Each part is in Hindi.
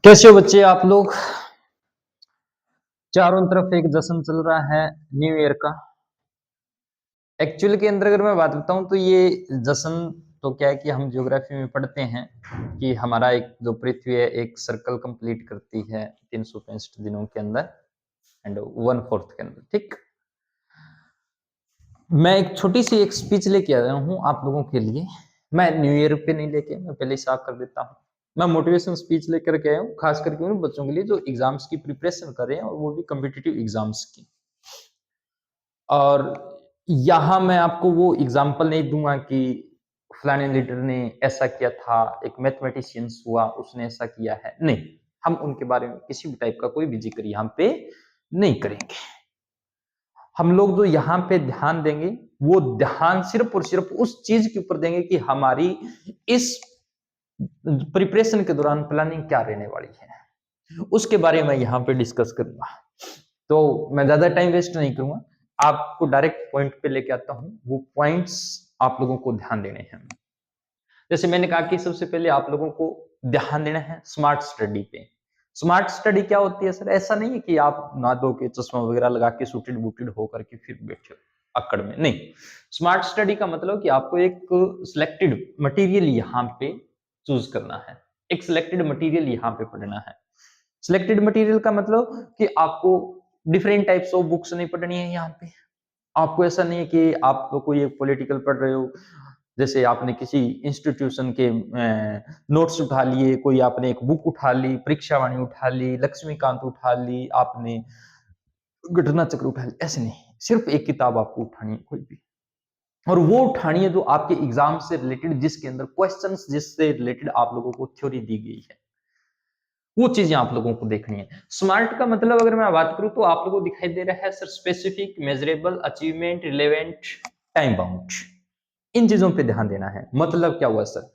कैसे हो बच्चे आप लोग। चारों तरफ एक जश्न चल रहा है न्यू ईयर का। एक्चुअल के अंदर अगर मैं बात बताऊं तो ये जश्न तो क्या है कि हम ज्योग्राफी में पढ़ते हैं कि हमारा एक जो पृथ्वी है एक सर्कल कंप्लीट करती है 365 दिनों के अंदर एंड 1/4 के अंदर। ठीक, मैं एक छोटी सी एक स्पीच लेके आया हूँ आप लोगों के लिए। मैं न्यू ईयर पे नहीं लेके, मैं पहले ही साफ कर देता हूँ। मैं मोटिवेशन स्पीच लेकर के आया हूँ, खास करके उन बच्चों के लिए जो एग्जाम्स की प्रिपरेशन कर रहे हैं और वो भी कम्पिटिटिव एग्जाम्स की। और यहाँ मैं आपको वो एग्जाम्पल नहीं दूंगा कि फलाने लीडर ने ऐसा किया था, एक मैथमेटिशियंस हुआ उसने ऐसा किया है, नहीं। हम उनके बारे में किसी भी टाइप का कोई भी जिक्र यहाँ पे नहीं करेंगे। हम लोग जो यहाँ पे ध्यान देंगे वो ध्यान सिर्फ और सिर्फ उस चीज के ऊपर देंगे कि हमारी इस प्रिपरेशन के दौरान प्लानिंग क्या रहने वाली है, उसके बारे में यहाँ पे डिस्कस करूंगा। तो मैं ज्यादा टाइम वेस्ट नहीं करूंगा, आपको डायरेक्ट पॉइंट पे लेके आता हूँ। वो पॉइंट्स आप लोगों को ध्यान देने हैं। जैसे मैंने कहा कि सबसे पहले आप लोगों को ध्यान देना है स्मार्ट स्टडी पे। स्मार्ट स्टडी क्या होती है सर? ऐसा नहीं है कि आप ना धो के चश्मा वगैरह लगा के सूटेड बूटेड होकर के फिर बैठे हो अकड़ में, नहीं। स्मार्ट स्टडी का मतलब कि आपको एक सिलेक्टेड मटेरियल यहाँ पे चूज करना है, एक सिलेक्टेड मटेरियल यहाँ पे पढ़ना है। सिलेक्टेड मटेरियल का मतलब कि आपको डिफरेंट टाइप्स ऑफ बुक्स नहीं पढ़नी है यहाँ पे। आपको ऐसा नहीं है कि आप कोई एक पॉलिटिकल पढ़ रहे हो, जैसे आपने किसी इंस्टीट्यूशन के नोट्स उठा लिए, कोई आपने एक बुक उठा ली, परीक्षावाणी उठा ली, लक्ष्मीकांत उठा ली, आपने घटना चक्र उठा ली, ऐसे नहीं। सिर्फ एक किताब आपको उठानी है कोई भी, और वो उठानी है जो आपके एग्जाम से रिलेटेड, जिसके अंदर क्वेश्चंस जिससे रिलेटेड आप लोगों को थ्योरी दी गई है, वो चीजें आप लोगों को देखनी है। स्मार्ट का मतलब अगर मैं बात करूं तो आप लोगों को दिखाई दे रहा है sir, specific, measurable, achievement, relevant, time bound. इन चीजों पे ध्यान देना है। मतलब क्या हुआ सर?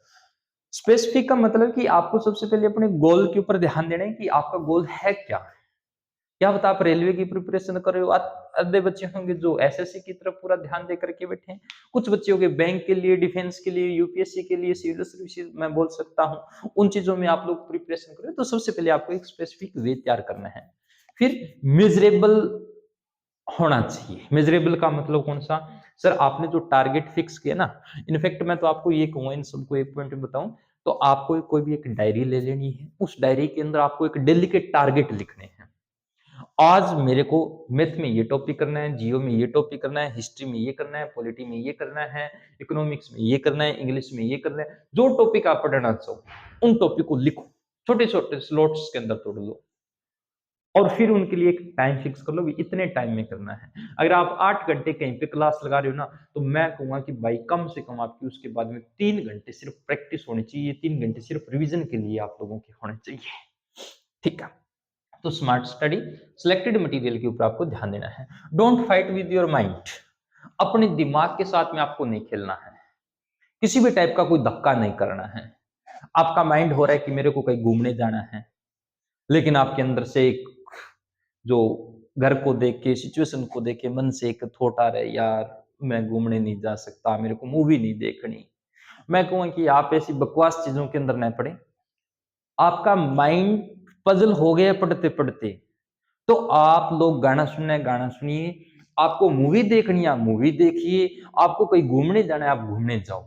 स्पेसिफिक का मतलब कि आपको सबसे पहले अपने गोल के ऊपर ध्यान देना है कि आपका गोल है क्या। क्या पता आप रेलवे की प्रिपरेशन कर रहे हो, आधे बच्चे होंगे जो एसएससी की तरफ पूरा ध्यान दे करके बैठे हैं, कुछ बच्चे होंगे बैंक के लिए, डिफेंस के लिए, यूपीएससी के लिए, सिविल सर्विसेज मैं बोल सकता हूँ, उन चीजों में आप लोग प्रिपरेशन करें। तो सबसे पहले आपको एक स्पेसिफिक वे तैयार करना है। फिर मेजरेबल होना चाहिए। मेजरेबल का मतलब कौन सा? सर आपने जो टारगेट फिक्स किया ना, इनफैक्ट मैं तो आपको ये कहूंगा, इन सबको एक पॉइंट में बताऊं तो आपको कोई भी एक डायरी ले लेनी है, उस डायरी के अंदर आपको एक डेली के टारगेट लिखने हैं। आज मेरे को मैथ में ये टॉपिक करना है, जियो में ये टॉपिक करना है, हिस्ट्री में ये करना है, पॉलिटी में ये करना है, इकोनॉमिक्स में ये करना है, इंग्लिश में ये करना है। जो टॉपिक आप पढ़ना चाहो उन टॉपिक को लिखो, छोटे छोटे स्लॉट्स के अंदर तोड़ लो, और फिर उनके लिए एक टाइम फिक्स कर लो कि इतने टाइम में करना है। अगर आप 8 घंटे कहीं पे क्लास लगा रहे हो ना, तो मैं कहूंगा कि भाई कम से कम आपकी उसके बाद में 3 घंटे सिर्फ प्रैक्टिस होनी चाहिए, 3 घंटे सिर्फ रिवीजन के लिए आप लोगों के होने चाहिए। ठीक है, तो स्मार्ट स्टडी, सिलेक्टेड मटेरियल के ऊपर आपको ध्यान देना है। Don't fight with your mind. अपने दिमाग के साथ में आपको नहीं खेलना है, किसी भी टाइप का कोई धक्का नहीं करना है। आपका माइंड हो रहा है कि मेरे को कहीं घूमने जाना है, लेकिन आपके अंदर से एक जो घर को देख के, सिचुएशन को देख के मन से एक थॉट आ रहा है, यार मैं घूमने नहीं जा सकता, मेरे को मूवी नहीं देखनी। मैं कहूँ कि आप ऐसी बकवास चीजों के अंदर न पड़े। आपका माइंड पजल हो गया पढ़ते पढ़ते, तो आप लोग गाना सुनना है गाना सुनिए, आपको मूवी देखनी है आप मूवी देखिए, आपको कहीं घूमने जाना है आप घूमने जाओ।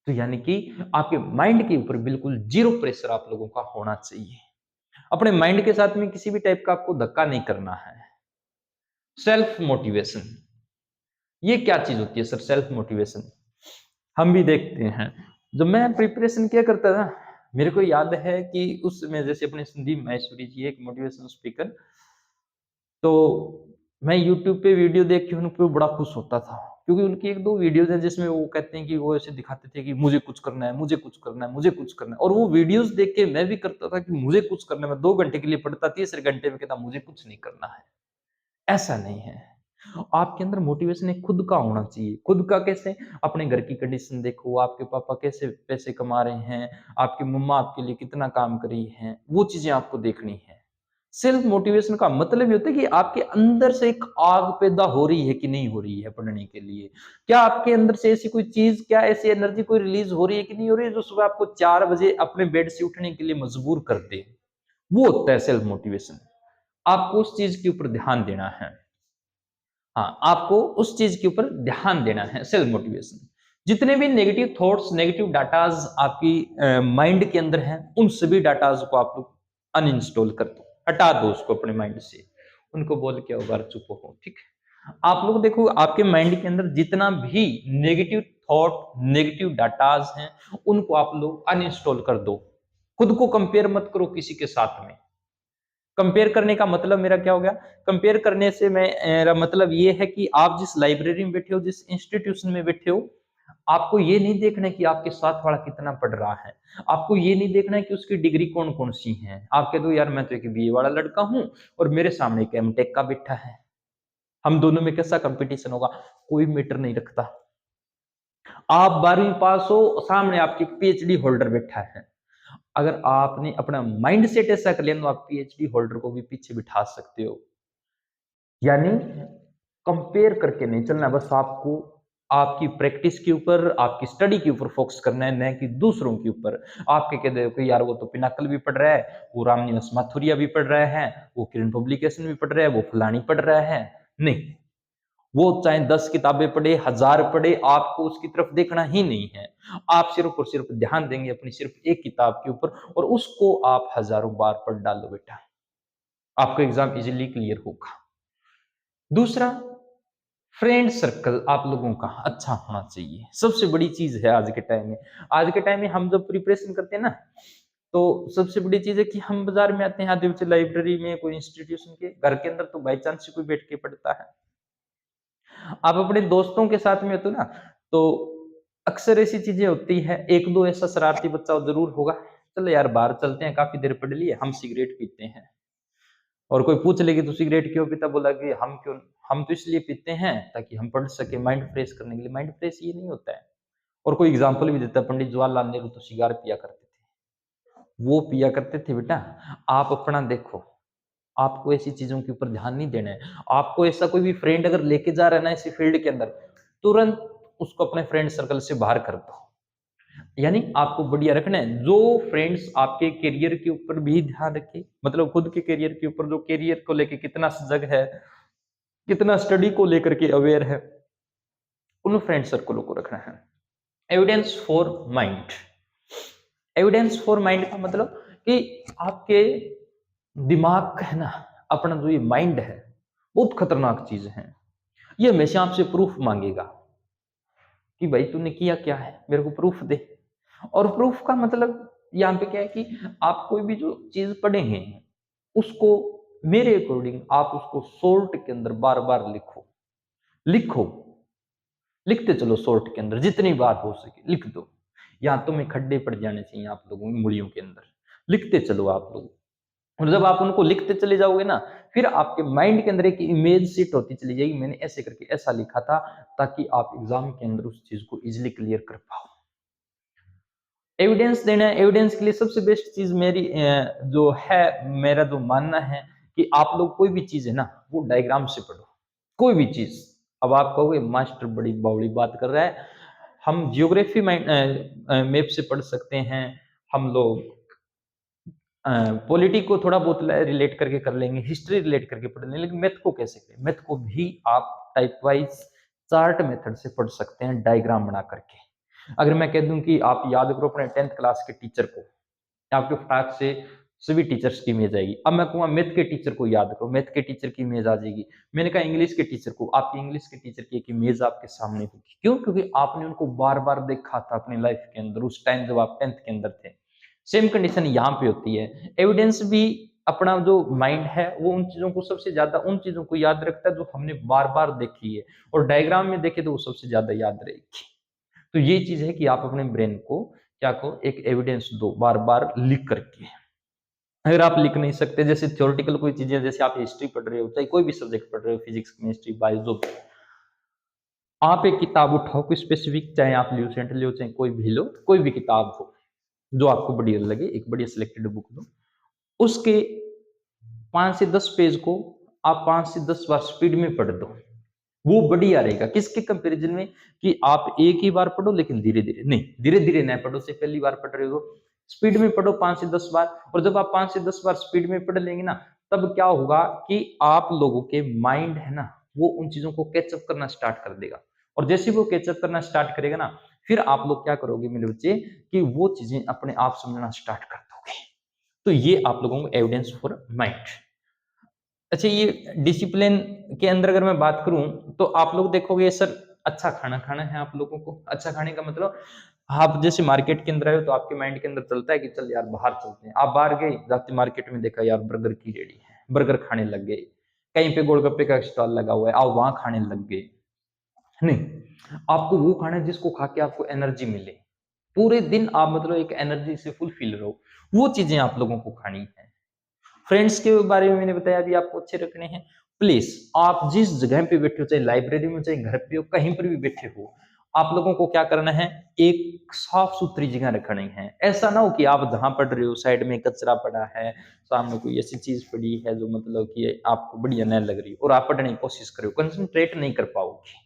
तो यानी कि आपके माइंड के ऊपर बिल्कुल जीरो प्रेशर आप लोगों का होना चाहिए। अपने माइंड के साथ में किसी भी टाइप का आपको धक्का नहीं करना है। सेल्फ मोटिवेशन, ये क्या चीज होती है सर? सेल्फ मोटिवेशन हम भी देखते हैं। जब मैं प्रिपरेशन किया करता था, मेरे को याद है कि उस समय जैसे अपने संदीप माहेश्वरी जी एक मोटिवेशनल स्पीकर, तो मैं यूट्यूब पे वीडियो देख के उन पे बड़ा खुश होता था, क्योंकि उनकी एक दो वीडियोस हैं जिसमें वो कहते हैं कि वो ऐसे दिखाते थे कि मुझे कुछ करना है, मुझे कुछ करना है, मुझे कुछ करना है। और वो वीडियोस देख के मैं भी करता था कि मुझे कुछ करना है। मैं 2 घंटे के लिए पढ़ता, तीसरे घंटे में कहता मुझे कुछ नहीं करना है। ऐसा नहीं है। आपके अंदर मोटिवेशन एक खुद का होना चाहिए। खुद का कैसे? अपने घर की कंडीशन देखो, आपके पापा कैसे पैसे कमा रहे हैं, आपकी मम्मा आपके लिए कितना काम कर रही हैं, वो चीजें आपको देखनी है। सेल्फ मोटिवेशन का मतलब ये होता है कि आपके अंदर से एक आग पैदा हो रही है कि नहीं हो रही है पढ़ने के लिए। क्या आपके अंदर से ऐसी कोई चीज, क्या ऐसी एनर्जी कोई रिलीज हो रही है कि नहीं हो रही है, जो सुबह आपको 4 बजे अपने बेड से उठने के लिए मजबूर कर दे। वो होता है सेल्फ मोटिवेशन। आपको उस चीज के ऊपर ध्यान देना है। हाँ, आपको उस चीज के ऊपर ध्यान देना है, सेल्फ मोटिवेशन। जितने भी नेगेटिव थॉट्स, नेगेटिव डाटाज आपकी माइंड के अंदर हैं, उन सभी डाटाज को आप लोग अनइंस्टॉल कर दो, हटा दो उसको अपने माइंड से। उनको बोल के एक बार चुप हो, ठीक है। आप लोग देखो, आपके माइंड के अंदर जितना भी नेगेटिव थॉट, नेगेटिव डाटाज हैं, उनको आप लोग अनइंस्टॉल कर दो। खुद को कंपेयर मत करो किसी के साथ में। कंपेयर करने का मतलब मेरा क्या हो गया? कंपेयर करने से मेरा मतलब ये है कि आप जिस लाइब्रेरी में बैठे हो, जिस इंस्टीट्यूशन में बैठे हो, आपको ये नहीं देखना है कि आपके साथ वाला कितना पढ़ रहा है। आपको ये नहीं देखना है कि उसकी डिग्री कौन कौन सी है। आप कह दो यार मैं तो एक बीए वाला लड़का हूं और मेरे सामने एक एमटेक का बैठा है, हम दोनों में कैसा कंपटीशन होगा? कोई मैटर नहीं रखता। आप 12वीं पास हो, सामने आपकी पीएचडी होल्डर बैठा है, अगर आपने अपना माइंड सेट ऐसा कर लिया तो आप पीएचडी होल्डर को भी पीछे बिठा सकते हो। यानी कंपेयर करके नहीं चलना, बस आपको आपकी प्रैक्टिस के ऊपर, आपकी स्टडी के ऊपर फोकस करना है, न कि दूसरों के ऊपर। आपके कह दे कि यार वो तो पिनाकल भी पढ़ रहा है, वो रामनिवास माथुरिया भी पढ़ रहा है, वो किरण पब्लिकेशन भी पढ़ रहा है, वो फलानी पढ़ रहा है। नहीं, वो चाहे 10 किताबें पढ़े, 1000 पढ़े, आपको उसकी तरफ देखना ही नहीं है। आप सिर्फ और सिर्फ ध्यान देंगे अपनी सिर्फ एक किताब के ऊपर, और उसको आप हजारों बार पढ़ डालो बेटा, आपका एग्जाम इजीली क्लियर होगा। दूसरा, फ्रेंड सर्कल आप लोगों का अच्छा होना चाहिए, सबसे बड़ी चीज है आज के टाइम में। आज के टाइम में हम जब प्रिपरेशन करते हैं ना, तो सबसे बड़ी चीज है कि हम बाजार में आते हैं, आधे बच्चे लाइब्रेरी में, कोई इंस्टीट्यूशन के घर के अंदर तो बाई चांस कोई बैठ के पढ़ता है। आप अपने दोस्तों के साथ में हो ना, तो अक्सर ऐसी चीजें होती है, एक दो ऐसा शरारती बच्चा जरूर होगा, चलो यार बाहर चलते हैं, काफी देर पढ़ लिए, हम सिगरेट पीते हैं। और कोई पूछ ले कि तू सिगरेट क्यों पीता, बोला कि हम तो इसलिए पीते हैं ताकि हम पढ़ सके, माइंड फ्रेश करने के लिए। माइंड फ्रेश ये नहीं होता है। और कोई एग्जाम्पल भी देता है, पंडित जवाहरलाल नेहरू तो सिगार पिया करते थे, वो पिया करते थे बेटा। आप अपना देखो, आपको ऐसी चीजों के ऊपर ध्यान नहीं देना है। आपको ऐसा कोई भी फ्रेंड अगर लेके जा रहा है ना इसी फील्ड के अंदर, तुरंत उसको अपने फ्रेंड सर्कल से बाहर कर दो। यानी आपको बढ़िया रखना है। जो फ्रेंड्स आपके करियर के ऊपर भी ध्यान रखे, मतलब खुद के करियर के ऊपर, जो करियर को लेके कितना सजग है, कितना स्टडी को लेकर के अवेयर है, उन फ्रेंड सर्कलों को रखना है। Evidence for mind. Evidence for mind का मतलब कि आपके दिमाग का है ना, अपना जो ये माइंड है, बहुत खतरनाक चीज है। ये हमेशा आपसे प्रूफ मांगेगा कि भाई तूने किया क्या है, मेरे को प्रूफ दे। और प्रूफ का मतलब यहाँ पे क्या है कि आप कोई भी जो चीज पढ़े हैं, उसको मेरे अकॉर्डिंग आप उसको शॉर्ट के अंदर बार बार लिखो। लिखो, लिखते चलो शॉर्ट के अंदर, जितनी बार हो सके लिख दो। यहाँ तो में खड्डे पड़ जाने चाहिए आप लोगों की मुड़ियों के अंदर। लिखते चलो आप लोग, और जब आप उनको लिखते चले जाओगे ना, फिर आपके माइंड के अंदर एक इमेज सेट होती चली जाएगी, मैंने ऐसे करके ऐसा लिखा था, ताकि आप एग्जाम के अंदर उस चीज को इजिली क्लियर कर पाओ। एविडेंस देना है, एविडेंस के लिए सबसे बेस्ट चीज मेरी जो है, मेरा जो मानना है कि आप लोग कोई भी चीज है ना, वो डायग्राम से पढ़ो, कोई भी चीज। अब आप कहोगे मास्टर बड़ी बावड़ी बात कर रहा है, हम जियोग्राफी मैप से पढ़ सकते हैं, हम लोग पॉलिटी को थोड़ा बहुत रिलेट करके कर लेंगे, हिस्ट्री रिलेट करके पढ़ लेंगे, लेकिन मैथ को कैसे करें? मैथ को भी आप टाइप वाइज चार्ट मेथड से पढ़ सकते हैं, डायग्राम बना करके। अगर मैं कह दूं कि आप याद करो अपने 10th क्लास के टीचर को, आपके फटाक से सभी टीचर्स की इमेज आएगी। अब मैं कहूँगा मैथ के टीचर को याद करो, मैथ के टीचर की इमेज आ जाएगी। मैंने कहा इंग्लिश के टीचर को, आपकी इंग्लिश के टीचर की एक इमेज आपके सामने होगी। क्यों? क्योंकि आपने उनको बार बार देखा था अपनी लाइफ के अंदर, उस टाइम जब आप 10th के अंदर थे। सेम कंडीशन यहाँ पे होती है। एविडेंस भी, अपना जो माइंड है वो उन चीजों को सबसे ज्यादा, उन चीजों को याद रखता है जो हमने बार बार देखी है, और डायग्राम में देखे तो वो सबसे ज्यादा याद रहेगी। तो ये चीज है कि आप अपने ब्रेन को क्या करो, एक एविडेंस दो बार बार लिख करके। अगर आप लिख नहीं सकते, जैसे थ्योरेटिकल कोई चीजें, जैसे आप हिस्ट्री पढ़ रहे हो, चाहे कोई भी सब्जेक्ट पढ़ रहे हो, फिजिक्स, केमिस्ट्री, बायो, जो आप एक किताब उठाओ कोई स्पेसिफिक, चाहे आप ल्यूसेंट लो, चाहे कोई भी लो, कोई भी किताब हो जो आपको बढ़िया लगे, एक बढ़िया सिलेक्टेड बुक लो, उसके 5 से 10 पेज को आप 5 से 10 बार स्पीड में पढ़ दो। वो बढ़िया रहेगा। किसके कंपैरिजन में? कि आप एक ही बार पढ़ो लेकिन धीरे धीरे नहीं, धीरे धीरे ना पढ़ो, से पहली बार पढ़ रहे हो स्पीड में पढ़ो 5 से 10 बार, और जब आप 5 से 10 बार स्पीड में पढ़ लेंगे ना, तब क्या होगा कि आप लोगों के माइंड है ना, वो उन चीजों को कैचअप करना स्टार्ट कर देगा। और जैसे वो कैचअप करना स्टार्ट करेगा ना, फिर आप लोग क्या करोगे मेरे बच्चे, कि वो चीजें अपने आप समझना स्टार्ट कर दोगे। तो ये आप लोगों को एविडेंस फॉर माइंड। अच्छा, ये डिसिप्लिन के अंदर अगर मैं बात करूं, तो आप लोग देखोगे सर अच्छा खाना खाना है आप लोगों को। अच्छा खाने का मतलब, आप जैसे मार्केट के अंदर आए हो तो आपके माइंड के अंदर चलता है कि चल यार बाहर चलते हैं। आप बाहर गए, जाते मार्केट में देखा यार बर्गर की रेडी है, बर्गर खाने लग गए। कहीं पे गोलगप्पे का स्टॉल लगा हुआ है, आप वहां खाने लग गए। नहीं, आपको वो खाना है जिसको खा के आपको एनर्जी मिले, पूरे दिन आप मतलब एक एनर्जी से फुल फील रहो, वो चीजें आप लोगों को खानी है। फ्रेंड्स के बारे में मैंने बताया भी आपको अच्छे रखने हैं। प्लीज आप जिस जगह पे बैठे हो, चाहे लाइब्रेरी में, चाहे घर पे हो, कहीं पर भी बैठे हो, आप लोगों को क्या करना है, एक साफ सुथरी जगह रखनी है। ऐसा ना हो कि आप जहां पढ़ रहे हो साइड में कचरा पड़ा है, सामने कोई ऐसी चीज पड़ी है जो मतलब कि आपको बढ़िया नहीं लग रही, और आप पढ़ने की कोशिश करो, कंसंट्रेट नहीं कर पाओगे।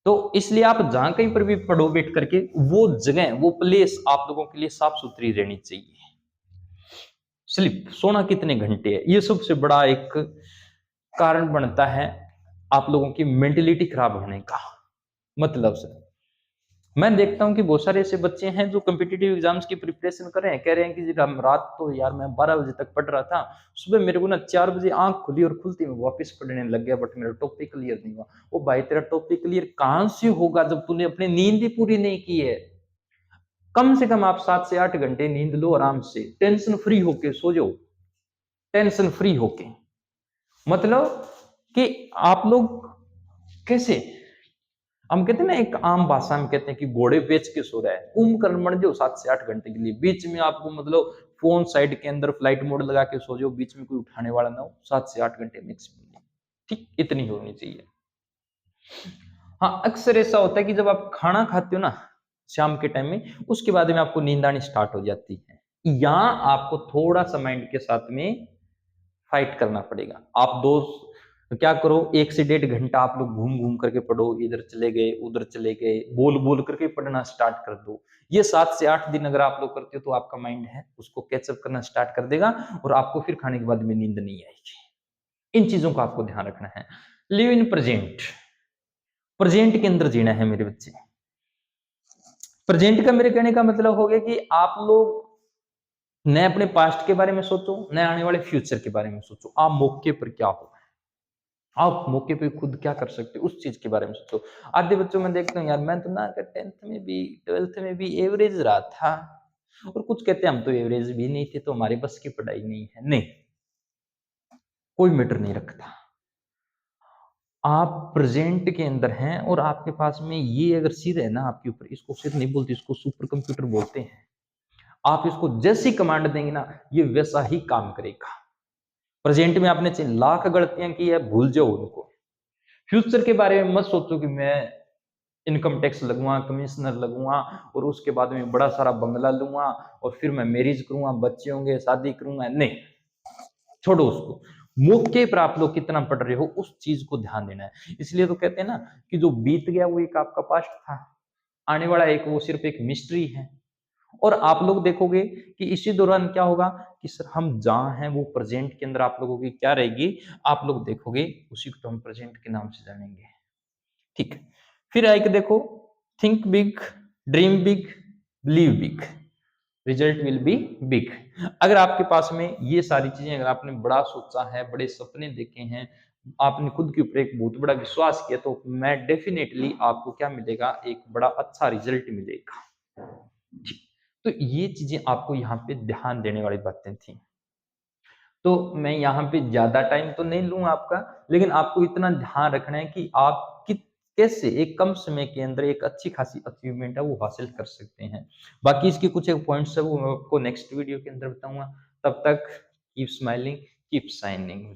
तो इसलिए आप जहां कहीं पर भी पढ़ो बैठ करके, वो जगह, वो प्लेस आप लोगों के लिए साफ सुथरी रहनी चाहिए। स्लिप सोना कितने घंटे है, ये सबसे बड़ा एक कारण बनता है आप लोगों की मेंटेलिटी खराब होने का। मतलब से मैं देखता हूं कि बहुत सारे ऐसे बच्चे हैं जो कम्पिटिटिव एग्जाम्स की प्रिपरेशन कर रहे हैं, कह रहे हैं कि जी हम रात तो यार मैं 12 बजे तक पढ़ रहा था, सुबह मेरे को ना 4 बजे आंख खुली और खुलती में वापस पढ़ने लग गया, बट मेरा टॉपिक क्लियर नहीं हुआ। ओ भाई, तेरा टॉपिक क्लियर कहां से होगा जब तूने अपनी नींद ही पूरी नहीं की है। कम से कम आप 7 से 8 घंटे नींद लो, आराम से टेंशन फ्री होके सो जाओ, टेंशन फ्री होके। मतलब कि आप लोग कैसे, हम कहते हैं ना, एक आम भाषा में कहते हैं कि घोड़े बेच के सो रहा है, कुंभकर्ण बन जाओ 7 से 8 घंटे के लिए। बीच में आपको मतलब फोन साइड के अंदर फ्लाइट मोड लगा के सो जाओ, बीच में कोई उठाने वाला ना हो, 7 से 8 घंटे मैक्सिमम, ठीक इतनी होनी चाहिए। हाँ, अक्सर ऐसा होता है कि जब आप खाना खाते हो ना शाम के टाइम में, उसके बाद में आपको नींद आनी स्टार्ट हो जाती है। यहाँ आपको थोड़ा सा माइंड के साथ में फाइट करना पड़ेगा। आप दो, तो क्या करो, 1 से 1.5 घंटा आप लोग घूम घूम करके पढ़ो, इधर चले गए उधर चले गए, बोल बोल करके पढ़ना स्टार्ट कर दो। ये 7 से 8 दिन अगर आप लोग करते हो तो आपका माइंड है उसको कैचअप करना स्टार्ट कर देगा, और आपको फिर खाने के बाद में नींद नहीं आएगी। इन चीजों का आपको ध्यान रखना है। लिव इन प्रेजेंट, प्रेजेंट के अंदर जीना है मेरे बच्चे। प्रेजेंट का मेरे कहने का मतलब हो गया कि आप लोग न अपने पास्ट के बारे में सोचो, न आने वाले फ्यूचर के बारे में सोचो। आप मौके पर क्या हो, आप मौके पे खुद क्या कर सकते हो, उस चीज के बारे में सोचो। आधे बच्चों में देखता हूँ यार, मैं तो ना 10th में भी 12th में भी एवरेज रहा था, और कुछ कहते हैं हम तो एवरेज भी नहीं थे, तो हमारे बस की पढ़ाई नहीं है। नहीं, कोई मैटर नहीं रखता। आप प्रेजेंट के अंदर हैं, और आपके पास में ये अगर सिर है ना आपके ऊपर, इसको सिर नहीं बोलते, इसको सुपर कंप्यूटर बोलते हैं। आप इसको जैसी कमांड देंगे ना, ये वैसा ही काम करेगा। प्रेजेंट में आपने चाहे लाख गलतियां की है, भूल जाओ उनको। फ्यूचर के बारे में मत सोचो कि मैं इनकम टैक्स लगूंगा, कमिश्नर लगूंगा, और उसके बाद में बड़ा सारा बंगला लूंगा, और फिर मैं मैरिज करूंगा, बच्चे होंगे, शादी करूंगा। नहीं, छोड़ो उसको। मौके पर आप लोग कितना पढ़ रहे हो, उस चीज को ध्यान देना है। इसलिए तो कहते हैं ना कि जो बीत गया वो एक आपका पास्ट था, आने वाला एक वो सिर्फ एक मिस्ट्री है। और आप लोग देखोगे कि इसी दौरान क्या होगा कि सर हम जहां हैं वो प्रेजेंट के अंदर आप लोगों की क्या रहेगी, आप लोग देखोगे उसी को तो हम प्रेजेंट के नाम से जानेंगे। ठीक है, फिर एक देखो, think big, dream big, believe big, result will be big. अगर आपके पास में ये सारी चीजें, अगर आपने बड़ा सोचा है, बड़े सपने देखे हैं, आपने खुद के ऊपर एक बहुत बड़ा विश्वास किया, तो मैं डेफिनेटली आपको क्या मिलेगा, एक बड़ा अच्छा रिजल्ट मिलेगा। ठीक, तो ये चीजें आपको यहाँ पे ध्यान देने वाली बातें थी। तो मैं यहाँ पे ज्यादा टाइम तो नहीं लूंगा आपका, लेकिन आपको इतना ध्यान रखना है कि आप कैसे एक कम समय के अंदर एक अच्छी खासी अचीवमेंट है वो हासिल कर सकते हैं। बाकी इसके कुछ एक पॉइंट्स है वो मैं आपको नेक्स्ट वीडियो के अंदर बताऊंगा। तब तक कीप स्माइलिंग, कीप शाइनिंग।